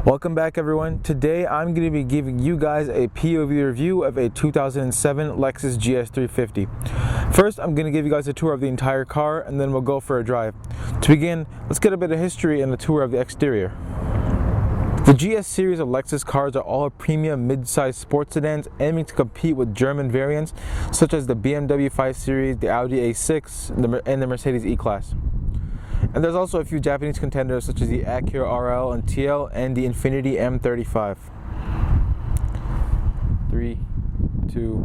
Welcome back, everyone. Today I'm going to be giving you guys a POV review of a 2007 Lexus GS350. First, I'm going to give you guys a tour of the entire car and then we'll go for a drive. To begin, let's get a bit of history and a tour of the exterior. The GS series of Lexus cars are all premium mid-size sports sedans aiming to compete with German variants such as the BMW 5 Series, the Audi A6, and the Mercedes E-Class. And there's also a few Japanese contenders such as the Acura RL and TL and the Infiniti M35. 3, 2,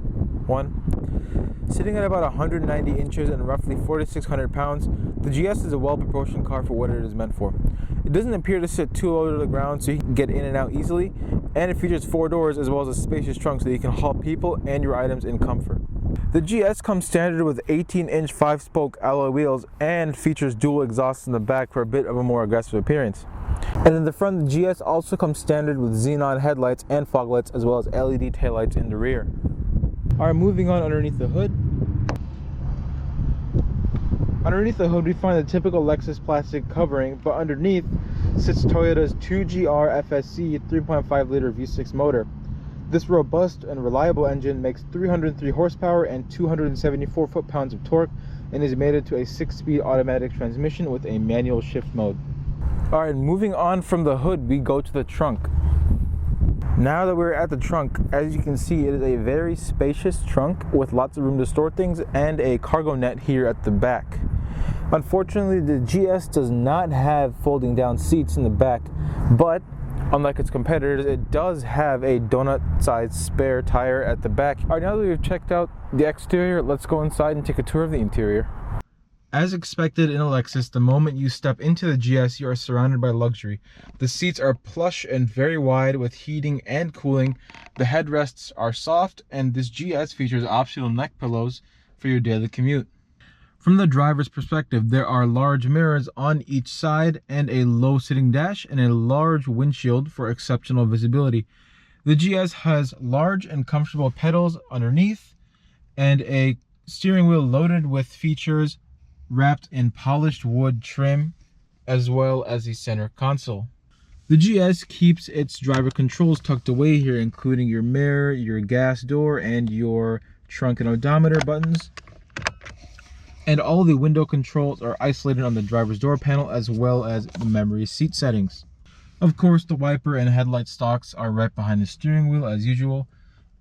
1. Sitting at about 190 inches and roughly 4,600 pounds, the GS is a well-proportioned car for what it is meant for. It doesn't appear to sit too low to the ground so you can get in and out easily, and it features 4 doors as well as a spacious trunk so you can haul people and your items in comfort. The GS comes standard with 18-inch 5-spoke alloy wheels and features dual exhausts in the back for a bit of a more aggressive appearance. And in the front, the GS also comes standard with xenon headlights and fog lights as well as LED taillights in the rear. Alright, moving on underneath the hood. Underneath the hood we find the typical Lexus plastic covering, but underneath sits Toyota's 2GR FSC 3.5-liter V6 motor. This robust and reliable engine makes 303 horsepower and 274 foot-pounds of torque and is mated to a 6-speed automatic transmission with a manual shift mode. Alright, moving on from the hood, we go to the trunk. Now that we're at the trunk, as you can see, it is a very spacious trunk with lots of room to store things and a cargo net here at the back. Unfortunately, the GS does not have folding down seats in the back, but unlike its competitors, it does have a donut-sized spare tire at the back. Alright, now that we've checked out the exterior, let's go inside and take a tour of the interior. As expected in a Lexus, the moment you step into the GS, you are surrounded by luxury. The seats are plush and very wide with heating and cooling. The headrests are soft, and this GS features optional neck pillows for your daily commute. From the driver's perspective, there are large mirrors on each side and a low sitting dash and a large windshield for exceptional visibility. The GS has large and comfortable pedals underneath and a steering wheel loaded with features wrapped in polished wood trim, as well as the center console. The GS keeps its driver controls tucked away here, including your mirror, your gas door, and your trunk and odometer buttons. And all the window controls are isolated on the driver's door panel, as well as the memory seat settings. Of course, the wiper and headlight stalks are right behind the steering wheel as usual.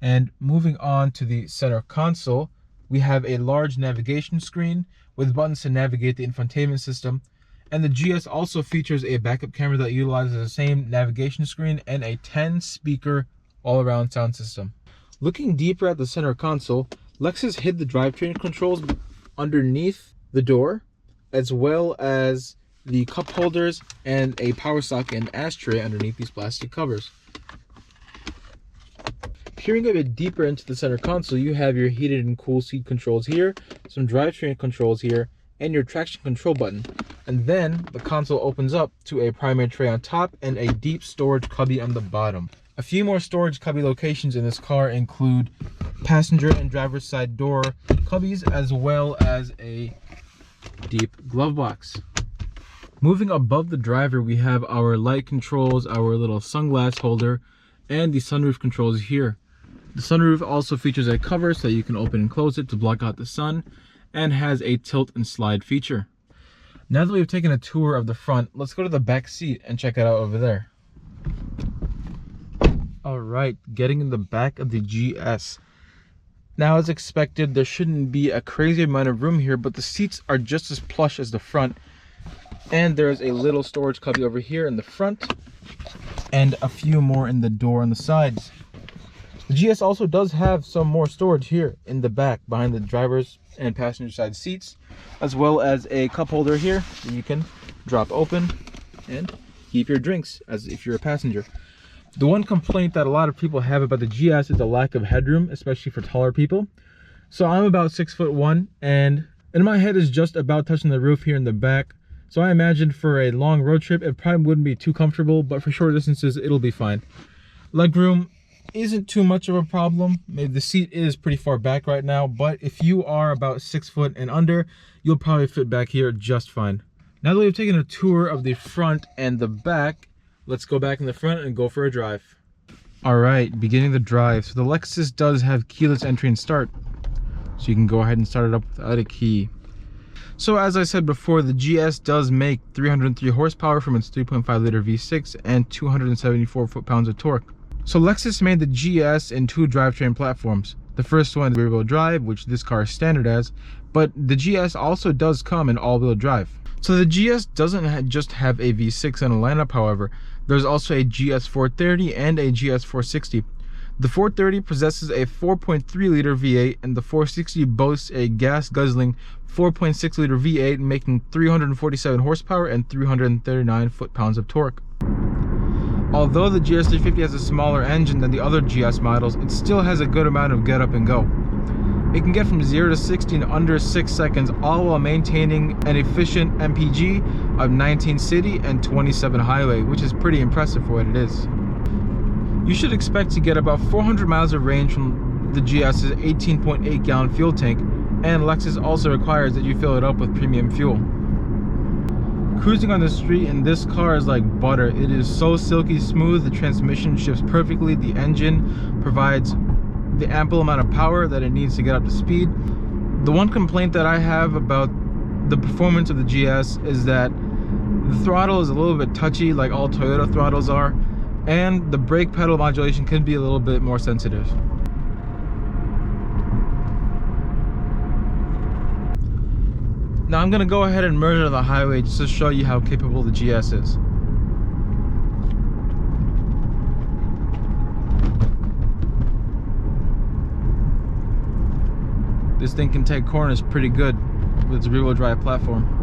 And moving on to the center console, we have a large navigation screen with buttons to navigate the infotainment system. And the GS also features a backup camera that utilizes the same navigation screen and a 10-speaker all-around sound system. Looking deeper at the center console, Lexus hid the drivetrain controls underneath the door, as well as the cup holders and a power socket and ashtray underneath these plastic covers. Peering a bit deeper into the center console, you have your heated and cool seat controls here, some drivetrain controls here, and your traction control button. And then the console opens up to a primary tray on top and a deep storage cubby on the bottom. A few more storage cubby locations in this car include passenger and driver's side door cubbies, as well as a deep glove box. Moving above the driver, we have our light controls, our little sunglass holder, and the sunroof controls here. The sunroof also features a cover so you can open and close it to block out the sun, and has a tilt and slide feature. Now that we've taken a tour of the front, let's go to the back seat and check it out over there. Alright, getting in the back of the GS. Now, as expected, there shouldn't be a crazy amount of room here, but the seats are just as plush as the front. And there's a little storage cubby over here in the front, and a few more in the door on the sides. The GS also does have some more storage here in the back behind the driver's and passenger side seats, as well as a cup holder here that you can drop open and keep your drinks as if you're a passenger. The one complaint that a lot of people have about the GS is the lack of headroom, especially for taller people. So I'm about 6'1", and my head is just about touching the roof here in the back. So I imagine for a long road trip, it probably wouldn't be too comfortable, but for short distances, it'll be fine. Legroom isn't too much of a problem. Maybe the seat is pretty far back right now, but if you are about 6 foot and under, you'll probably fit back here just fine. Now that we've taken a tour of the front and the back, let's go back in the front and go for a drive. All right, beginning the drive. So the Lexus does have keyless entry and start, so you can go ahead and start it up without a key. So as I said before, the GS does make 303 horsepower from its 3.5 liter V6 and 274 foot-pounds of torque. So Lexus made the GS in two drivetrain platforms. The first one, rear-wheel drive, which this car is standard as, but the GS also does come in all-wheel drive. So the GS doesn't just have a V6 in a lineup, however. There's also a GS430 and a GS460. The 430 possesses a 4.3 liter V8 and the 460 boasts a gas-guzzling 4.6 liter V8 making 347 horsepower and 339 foot-pounds of torque. Although the GS350 has a smaller engine than the other GS models, it still has a good amount of get up and go. It can get from 0 to 60 in under 6 seconds, all while maintaining an efficient MPG of 19 city and 27 highway, which is pretty impressive for what it is. You should expect to get about 400 miles of range from the GS's 18.8 gallon fuel tank, and Lexus also requires that you fill it up with premium fuel. Cruising on the street in this car is like butter. It is so silky smooth, the transmission shifts perfectly, the engine provides the ample amount of power that it needs to get up to speed. The one complaint that I have about the performance of the GS is that the throttle is a little bit touchy, like all Toyota throttles are, and the brake pedal modulation can be a little bit more sensitive. Now I'm going to go ahead and merge on the highway just to show you how capable the GS is. This thing can take corners pretty good with its rear-wheel drive platform.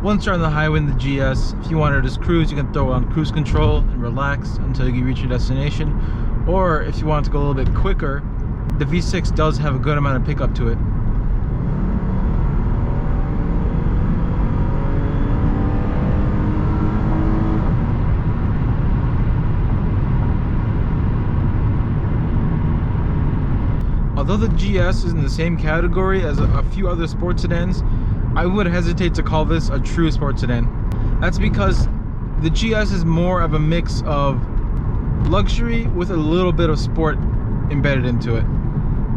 Once you're on the highway in the GS, if you want to just cruise, you can throw on cruise control and relax until you reach your destination. Or if you want to go a little bit quicker, the V6 does have a good amount of pickup to it. Although the GS is in the same category as a few other sports sedans, I would hesitate to call this a true sports sedan. That's because the GS is more of a mix of luxury with a little bit of sport embedded into it.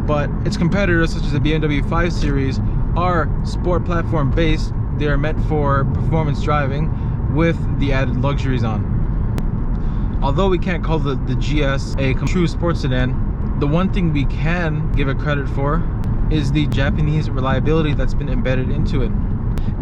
But its competitors, such as the BMW 5 Series, are sport platform based. They are meant for performance driving with the added luxuries on. Although we can't call the GS a true sports sedan, the one thing we can give it credit for is the Japanese reliability that's been embedded into it.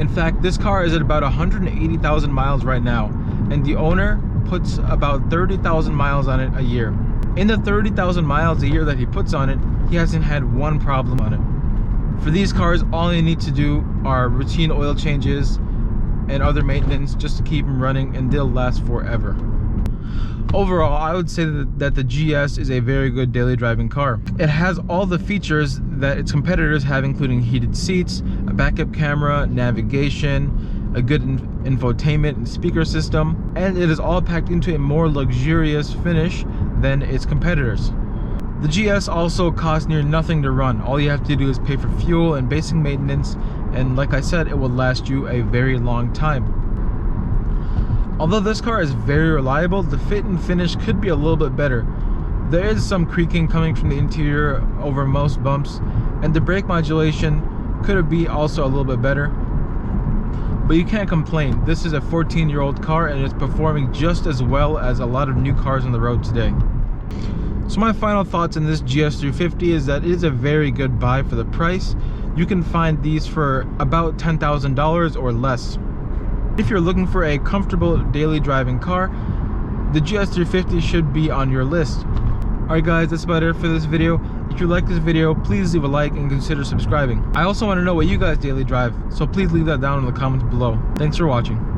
In fact, this car is at about 180,000 miles right now, and the owner puts about 30,000 miles on it a year. In the 30,000 miles a year that he puts on it, he hasn't had one problem on it. For these cars, all you need to do are routine oil changes and other maintenance just to keep them running, and they'll last forever. Overall, I would say that the GS is a very good daily driving car. It has all the features that its competitors have, including heated seats, a backup camera, navigation, a good infotainment and speaker system, and it is all packed into a more luxurious finish than its competitors. The GS also costs near nothing to run. All you have to do is pay for fuel and basic maintenance, and like I said, it will last you a very long time. Although this car is very reliable, the fit and finish could be a little bit better. There is some creaking coming from the interior over most bumps, and the brake modulation could be also a little bit better. But you can't complain. This is a 14-year-old car and it's performing just as well as a lot of new cars on the road today. So my final thoughts on this GS350 is that it is a very good buy for the price. You can find these for about $10,000 or less. If you're looking for a comfortable daily driving car, the GS350 should be on your list. Alright guys, that's about it for this video. If you like this video, please leave a like and consider subscribing. I also want to know what you guys daily drive, so please leave that down in the comments below. Thanks for watching.